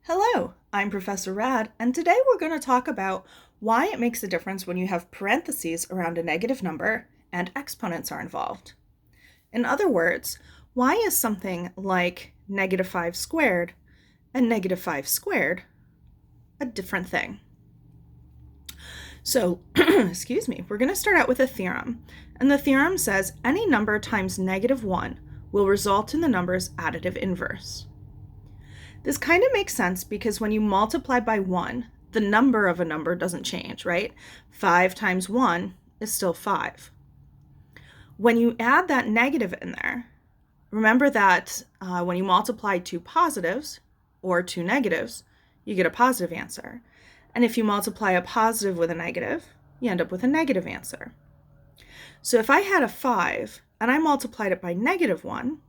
Hello, I'm Professor Rad, and today we're going to talk about why it makes a difference when you have parentheses around a negative number and exponents are involved. In other words, why is something like negative 5 squared and negative 5 squared a different thing? So, excuse me, we're going to start out with a theorem, and the theorem says any number times negative 1 will result in the number's additive inverse. This kind of makes sense because when you multiply by 1, the number of a number doesn't change, right? 5 times 1 is still 5. When you add that negative in there, remember that when you multiply two positives or two negatives, you get a positive answer. And if you multiply a positive with a negative, you end up with a negative answer. So if I had a 5 and I multiplied it by negative 1,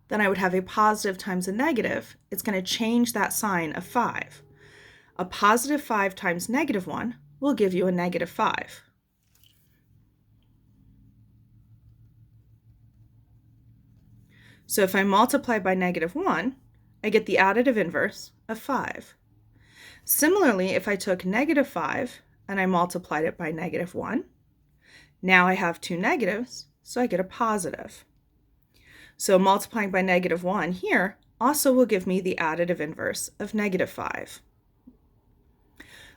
then I would have a positive times a negative. It's going to change that sign of 5. A positive 5 times negative 1 will give you a negative 5. So if I multiply by negative 1, I get the additive inverse of 5. Similarly, if I took negative 5 and I multiplied it by negative 1, now I have two negatives, so I get a positive. So multiplying by negative 1 here also will give me the additive inverse of negative 5.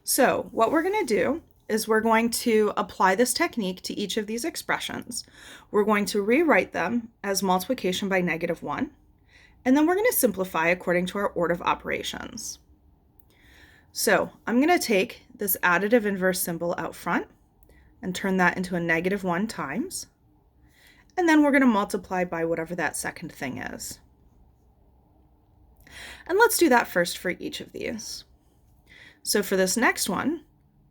So what we're going to do is we're going to apply this technique to each of these expressions. We're going to rewrite them as multiplication by negative 1, and then we're going to simplify according to our order of operations. So I'm going to take this additive inverse symbol out front and turn that into a negative 1 times, and then we're going to multiply by whatever that second thing is. And let's do that first for each of these. So for this next one,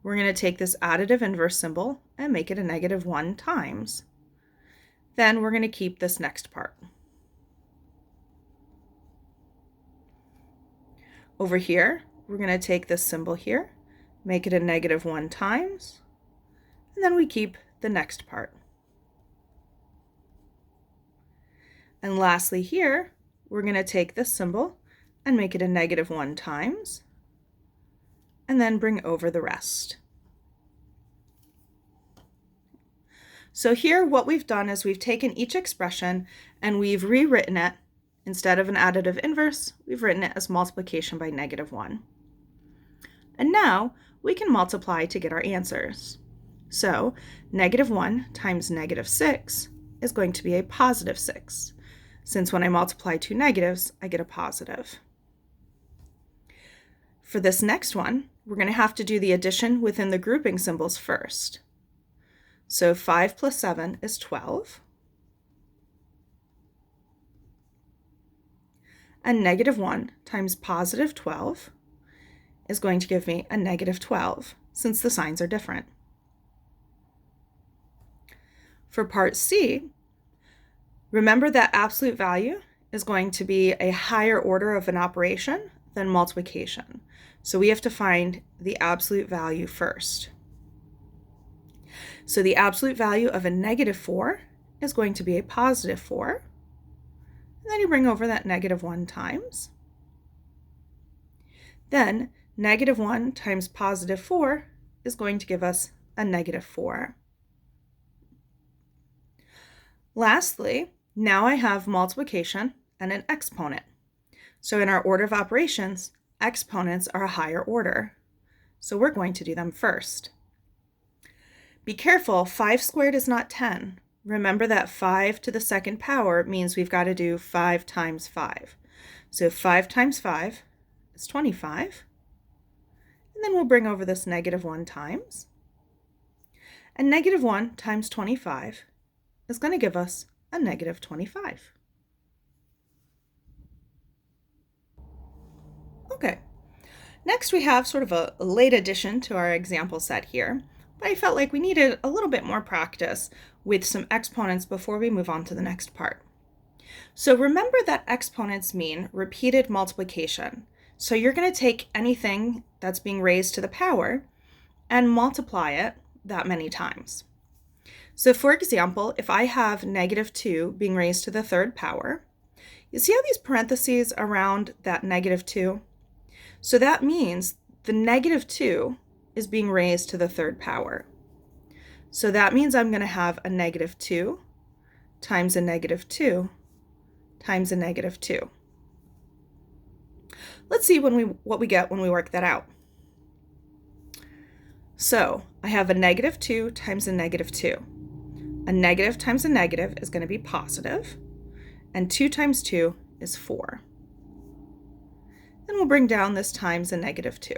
we're going to take this additive inverse symbol and make it a negative 1 times. Then we're going to keep this next part. Over here, we're going to take this symbol here, make it a negative 1 times, and then we keep the next part. And lastly here, we're going to take this symbol and make it a negative 1 times, and then bring over the rest. So here what we've done is we've taken each expression and we've rewritten it. Instead of an additive inverse, we've written it as multiplication by negative 1. And now we can multiply to get our answers. So negative 1 times negative 6 is going to be a positive 6. Since when I multiply two negatives, I get a positive. For this next one, we're going to have to do the addition within the grouping symbols first. So 5 plus 7 is 12. And negative 1 times positive 12 is going to give me a negative 12, since the signs are different. For part C, remember that absolute value is going to be a higher order of an operation than multiplication. So we have to find the absolute value first. So the absolute value of a negative 4 is going to be a positive 4. And then you bring over that negative 1 times. Then negative 1 times positive 4 is going to give us a negative 4. Lastly, now I have multiplication and an exponent. So in our order of operations, exponents are a higher order. So we're going to do them first. Be careful, 5 squared is not 10. Remember that 5 to the second power means we've got to do 5 times 5. So 5 times 5 is 25. And then we'll bring over this negative 1 times. And negative 1 times 25 is going to give us a negative 25. Okay, next we have sort of a late addition to our example set here, but I felt like we needed a little bit more practice with some exponents before we move on to the next part. So remember that exponents mean repeated multiplication. So you're going to take anything that's being raised to the power and multiply it that many times. So for example, if I have negative 2 being raised to the third power, you see how these parentheses around that negative 2? So that means the negative 2 is being raised to the third power. So that means I'm going to have a negative 2 times a negative 2 times a negative 2. Let's see what we get when we work that out. So I have a negative 2 times a negative 2. A negative times a negative is going to be positive, and 2 times 2 is 4. Then we'll bring down this times a negative 2.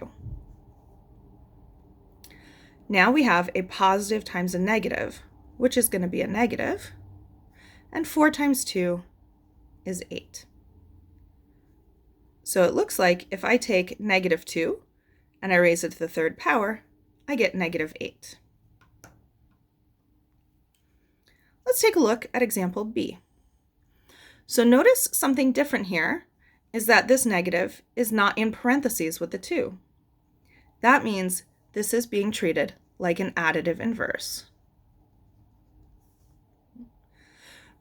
Now we have a positive times a negative, which is going to be a negative, and 4 times 2 is 8. So it looks like if I take negative 2 and I raise it to the third power, I get negative 8. Let's take a look at example B. So notice something different here is that this negative is not in parentheses with the 2. That means this is being treated like an additive inverse.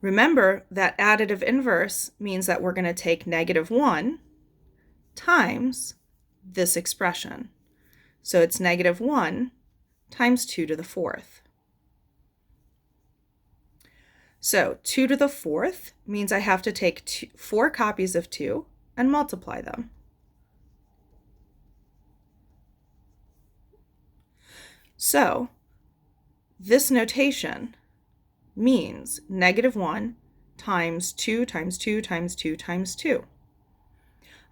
Remember that additive inverse means that we're going to take negative 1 times this expression. So it's negative 1 times 2 to the 4th. So 2 to the 4th means I have to take 4 copies of 2 and multiply them. So this notation means negative 1 times 2 times 2 times 2 times 2.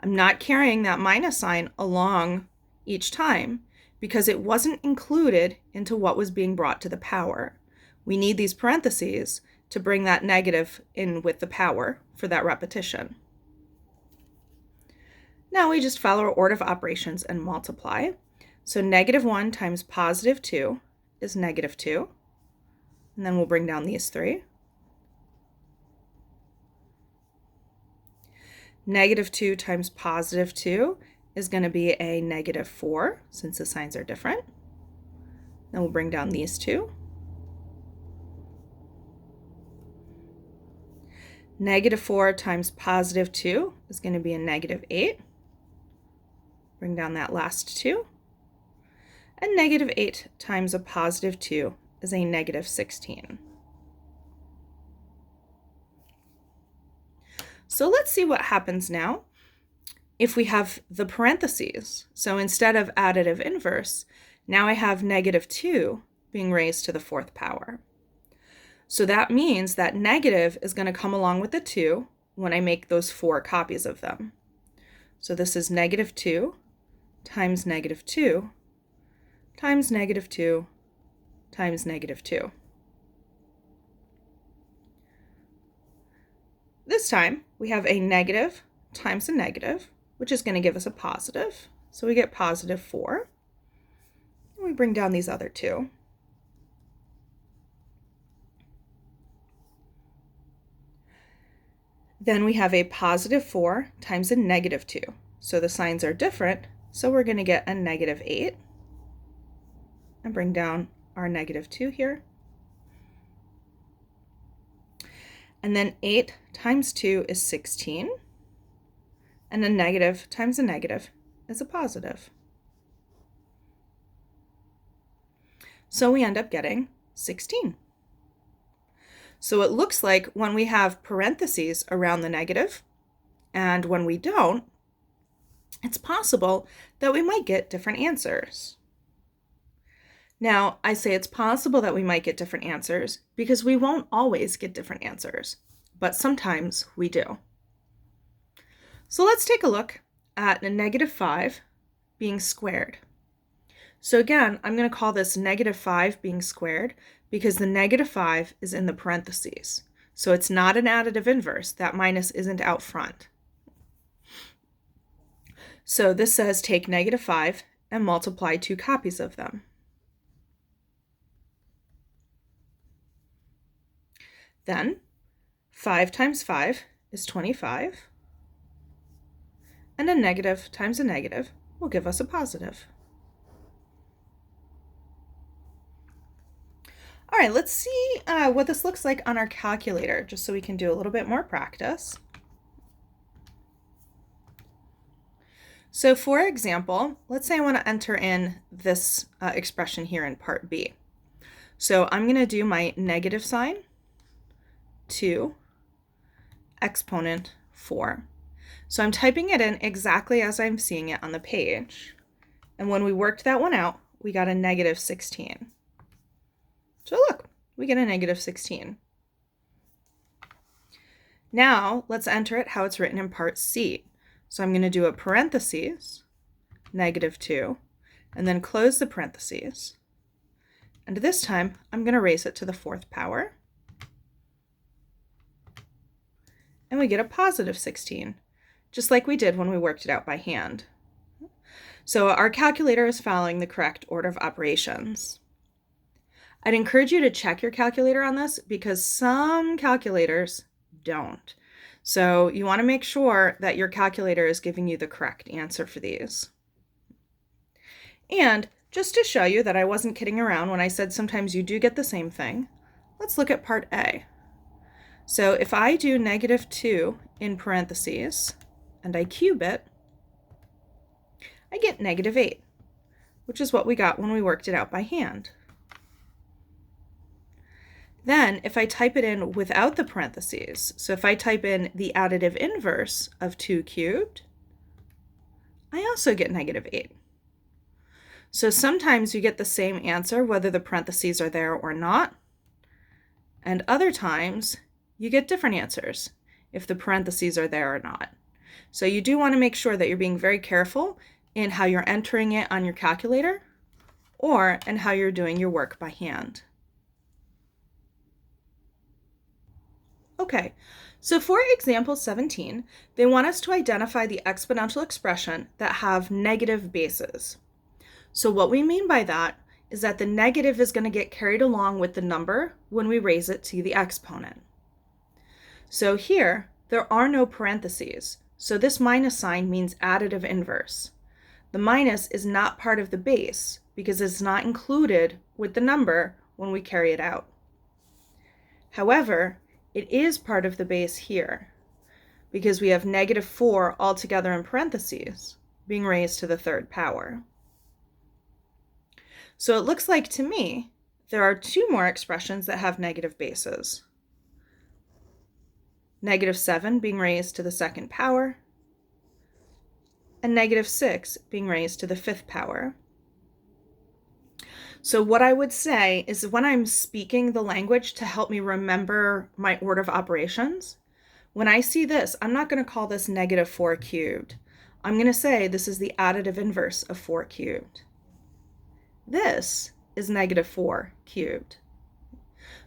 I'm not carrying that minus sign along each time because it wasn't included into what was being brought to the power. We need these parentheses to bring that negative in with the power for that repetition. Now we just follow our order of operations and multiply. So negative 1 times positive 2 is negative 2. And then we'll bring down these 3. Negative 2 times positive 2 is going to be a negative 4, since the signs are different. Then we'll bring down these 2. Negative 4 times positive 2 is going to be a negative 8. Bring down that last 2. And negative 8 times a positive 2 is a negative 16. So let's see what happens now if we have the parentheses. So instead of additive inverse, now I have negative 2 being raised to the 4th power. So that means that negative is going to come along with the 2 when I make those 4 copies of them. So this is negative 2 times negative 2 times negative 2 times negative 2. This time we have a negative times a negative, which is going to give us a positive. So we get positive 4. And we bring down these other 2. Then we have a positive 4 times a negative 2. So the signs are different, so we're going to get a negative 8. And bring down our negative 2 here. And then 8 times 2 is 16. And a negative times a negative is a positive. So we end up getting 16. So it looks like when we have parentheses around the negative and when we don't, it's possible that we might get different answers. Now, I say it's possible that we might get different answers because we won't always get different answers, but sometimes we do. So let's take a look at a negative 5 being squared. So again, I'm going to call this negative 5 being squared because the negative 5 is in the parentheses. So it's not an additive inverse. That minus isn't out front. So this says take negative 5 and multiply 2 copies of them. Then 5 times 5 is 25. And a negative times a negative will give us a positive. All right, let's see what this looks like on our calculator, just so we can do a little bit more practice. So for example, let's say I want to enter in this expression here in part B. So I'm going to do my negative sign, 2, exponent 4. So I'm typing it in exactly as I'm seeing it on the page. And when we worked that one out, we got a negative 16. So look, we get a negative 16. Now let's enter it how it's written in part C. So I'm going to do a parentheses, negative 2, and then close the parentheses. And this time, I'm going to raise it to the 4th power. And we get a positive 16, just like we did when we worked it out by hand. So our calculator is following the correct order of operations. I'd encourage you to check your calculator on this because some calculators don't. So you want to make sure that your calculator is giving you the correct answer for these. And just to show you that I wasn't kidding around when I said sometimes you do get the same thing, let's look at part A. So if I do negative 2 in parentheses and I cube it, I get negative 8, which is what we got when we worked it out by hand. Then if I type it in without the parentheses, so if I type in the additive inverse of 2 cubed, I also get negative 8. So sometimes you get the same answer whether the parentheses are there or not, and other times you get different answers if the parentheses are there or not. So you do want to make sure that you're being very careful in how you're entering it on your calculator or in how you're doing your work by hand. Okay, so for example 17, they want us to identify the exponential expression that have negative bases. So what we mean by that is that the negative is going to get carried along with the number when we raise it to the exponent. So here, there are no parentheses, so this minus sign means additive inverse. The minus is not part of the base because it's not included with the number when we carry it out. However, it is part of the base here because we have negative 4 altogether in parentheses being raised to the 3rd power. So it looks like to me there are 2 more expressions that have negative bases. Negative 7 being raised to the 2nd power, and negative 6 being raised to the 5th power. So what I would say is when I'm speaking the language to help me remember my order of operations, when I see this, I'm not going to call this negative 4 cubed. I'm going to say this is the additive inverse of 4 cubed. This is negative 4 cubed.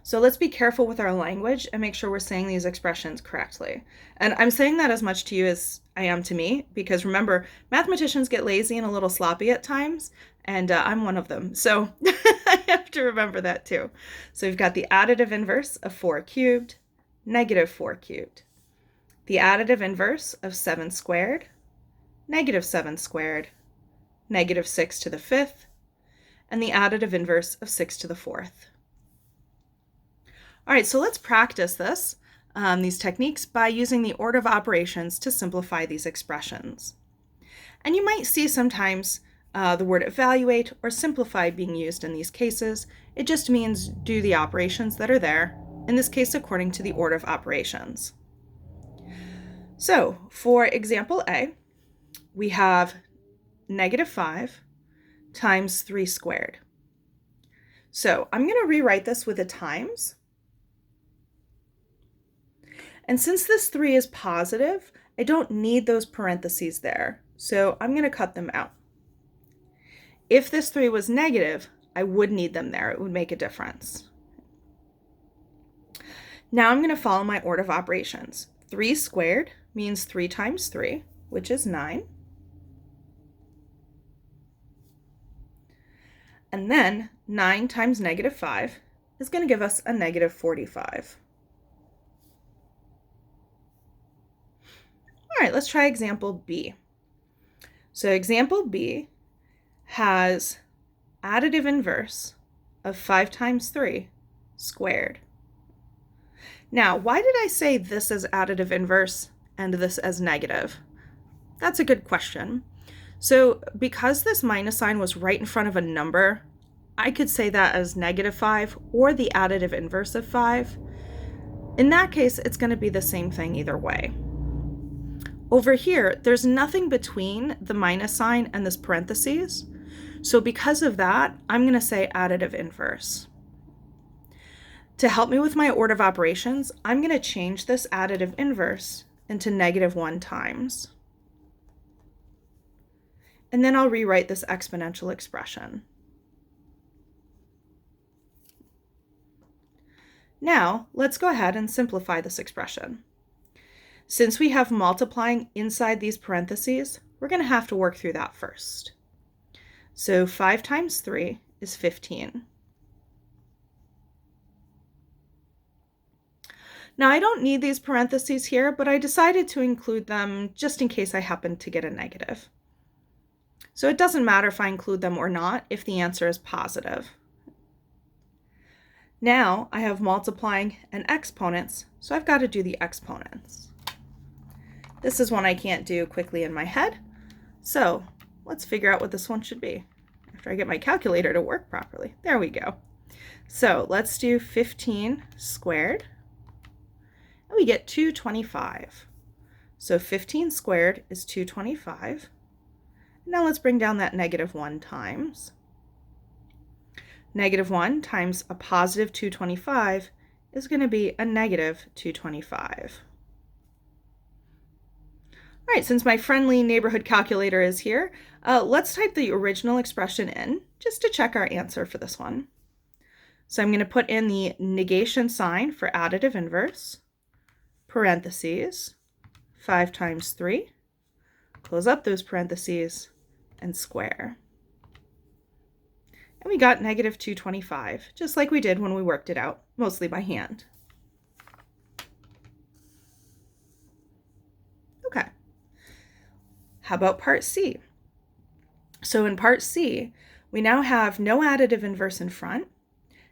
So let's be careful with our language and make sure we're saying these expressions correctly. And I'm saying that as much to you as I am to me, because remember, mathematicians get lazy and a little sloppy at times, and I'm one of them. So I have to remember that too. So we've got the additive inverse of 4 cubed, negative 4 cubed. The additive inverse of 7 squared, negative 7 squared, negative 6 to the 5th, and the additive inverse of 6 to the 4th. All right, so let's practice these techniques by using the order of operations to simplify these expressions. And you might see sometimes the word evaluate or simplify being used in these cases. It just means do the operations that are there, in this case according to the order of operations. So for example A, we have negative 5 times 3 squared. So I'm going to rewrite this with a times. And since this 3 is positive, I don't need those parentheses there, so I'm going to cut them out. If this 3 was negative, I would need them there. It would make a difference. Now I'm going to follow my order of operations. 3 squared means 3 times 3, which is 9. And then 9 times negative 5 is going to give us a negative 45. All right, let's try example B. So example B has additive inverse of 5 times 3 squared. Now, why did I say this as additive inverse and this as negative? That's a good question. So because this minus sign was right in front of a number, I could say that as -5 or the additive inverse of 5. In that case, it's going to be the same thing either way. Over here, there's nothing between the minus sign and this parentheses. So because of that, I'm going to say additive inverse. To help me with my order of operations, I'm going to change this additive inverse into -1 times. And then I'll rewrite this exponential expression. Now, let's go ahead and simplify this expression. Since we have multiplying inside these parentheses, we're going to have to work through that first. So 5 times 3 is 15. Now, I don't need these parentheses here, but I decided to include them just in case I happen to get a negative. So it doesn't matter if I include them or not if the answer is positive. Now I have multiplying and exponents, so I've got to do the exponents. This is one I can't do quickly in my head, so let's figure out what this one should be after I get my calculator to work properly. There we go. So let's do 15 squared, and we get 225. So 15 squared is 225. Now let's bring down that -1 times. -1 times a positive 225 is going to be a -225. All right, since my friendly neighborhood calculator is here, let's type the original expression in just to check our answer for this one. So I'm going to put in the negation sign for additive inverse, parentheses, 5 times 3, close up those parentheses, and square. And we got -225, just like we did when we worked it out, mostly by hand. Okay. How about part C? So in part C, we now have no additive inverse in front,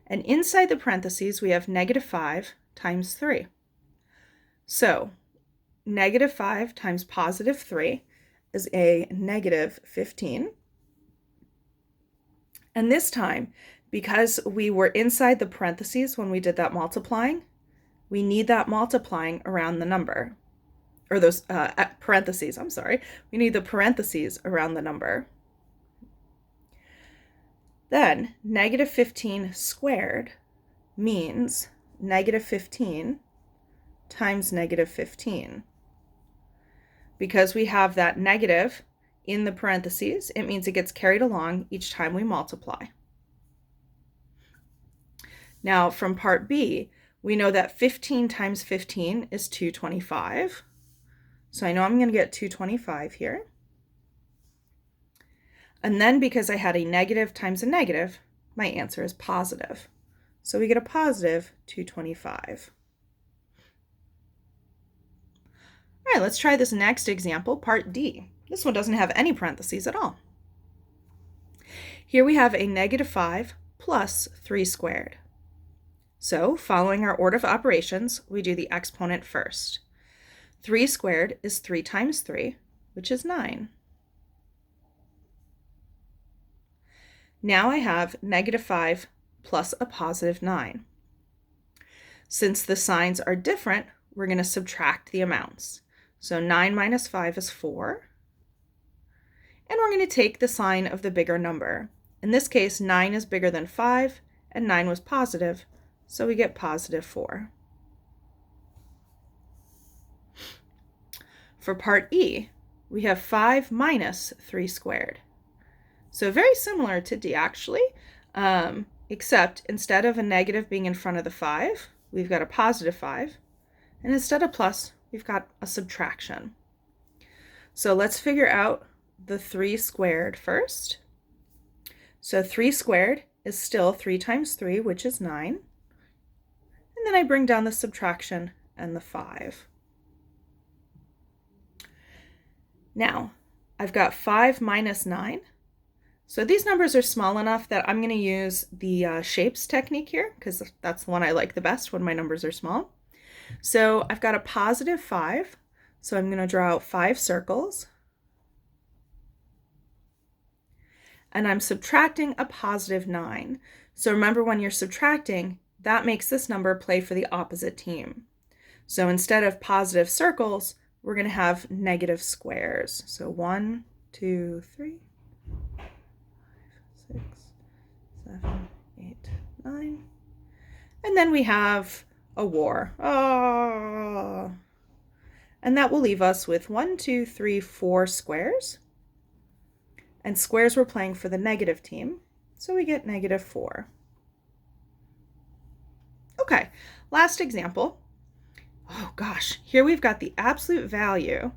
and inside the parentheses, we have -5 times 3. So -5 times +3 is a -15. And this time, because we were inside the parentheses when we did that multiplying, we need that multiplying around the number. Or those parentheses, I'm sorry. We need the parentheses around the number. Then, -15 squared means -15 times -15. Because we have that negative in the parentheses, it means it gets carried along each time we multiply. Now, from part B, we know that 15 times 15 is 225. So I know I'm going to get 225 here. And then because I had a negative times a negative, my answer is positive. So we get a positive 225. All right, let's try this next example, part D. This one doesn't have any parentheses at all. Here we have a -5 plus 3 squared. So following our order of operations, we do the exponent first. 3 squared is 3 times 3, which is 9. Now I have -5 plus a +9. Since the signs are different, we're going to subtract the amounts. So 9 minus 5 is 4. And we're going to take the sign of the bigger number. In this case, 9 is bigger than 5, and 9 was positive, so we get +4. For part E, we have 5 minus 3 squared. So very similar to D, actually, except instead of a negative being in front of the 5, we've got a +5, and instead of plus, we've got a subtraction. So let's figure out the 3 squared first. So 3 squared is still 3 times 3, which is 9. And then I bring down the subtraction and the 5. Now, I've got 5 minus 9. So these numbers are small enough that I'm going to use the shapes technique here, because that's the one I like the best when my numbers are small. So I've got a +5, so I'm going to draw out 5 circles. and I'm subtracting a positive 9. So remember, when you're subtracting, that makes this number play for the opposite team. So instead of positive circles, we're going to have negative squares. So 1, 2, 3, 5, 6, 7, 8, 9. And then we have a war. Oh. And that will leave us with 1, 2, 3, 4 squares. And squares we're playing for the negative team, so we get -4. Okay, last example. Oh gosh, here we've got the absolute value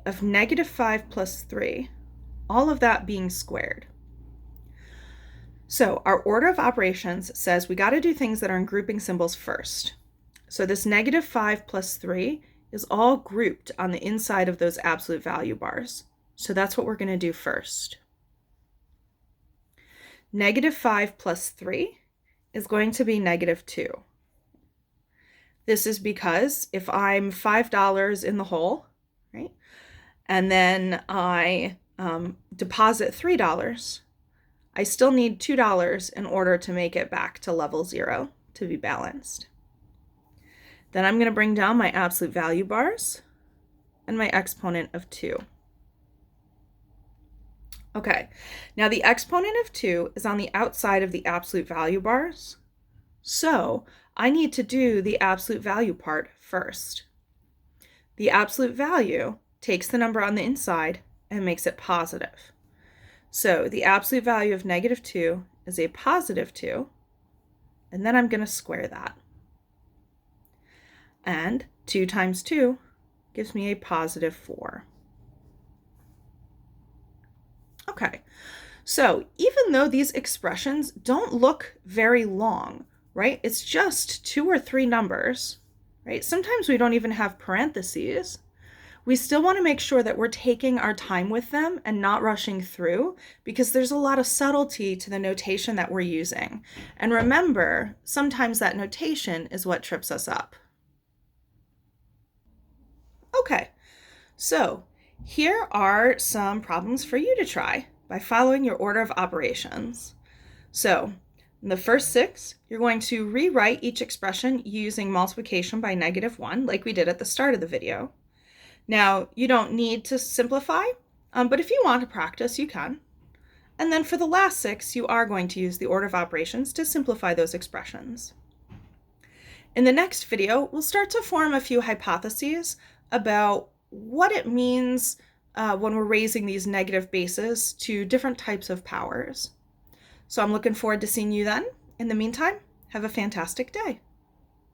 of -5 plus 3, all of that being squared. So our order of operations says we got to do things that are in grouping symbols first. So this -5 plus 3 is all grouped on the inside of those absolute value bars. So that's what we're going to do first. -5 plus 3 is going to be -2. This is because if I'm $5 in the hole, right, and then I deposit $3, I still need $2 in order to make it back to level 0 to be balanced. Then I'm going to bring down my absolute value bars and my exponent of 2. Okay, now the exponent of 2 is on the outside of the absolute value bars, so I need to do the absolute value part first. The absolute value takes the number on the inside and makes it positive. So the absolute value of -2 is a positive 2, and then I'm going to square that. And 2 times 2 gives me a positive 4. Okay, so even though these expressions don't look very long, right? It's just 2 or 3 numbers, right? Sometimes we don't even have parentheses. We still want to make sure that we're taking our time with them and not rushing through, because there's a lot of subtlety to the notation that we're using. And remember, sometimes that notation is what trips us up. Okay, so here are some problems for you to try by following your order of operations. So in the first 6, you're going to rewrite each expression using multiplication by -1, like we did at the start of the video. Now, you don't need to simplify, but if you want to practice, you can. And then for the last 6, you are going to use the order of operations to simplify those expressions. In the next video, we'll start to form a few hypotheses about what it means when we're raising these negative bases to different types of powers. So I'm looking forward to seeing you then. In the meantime, have a fantastic day.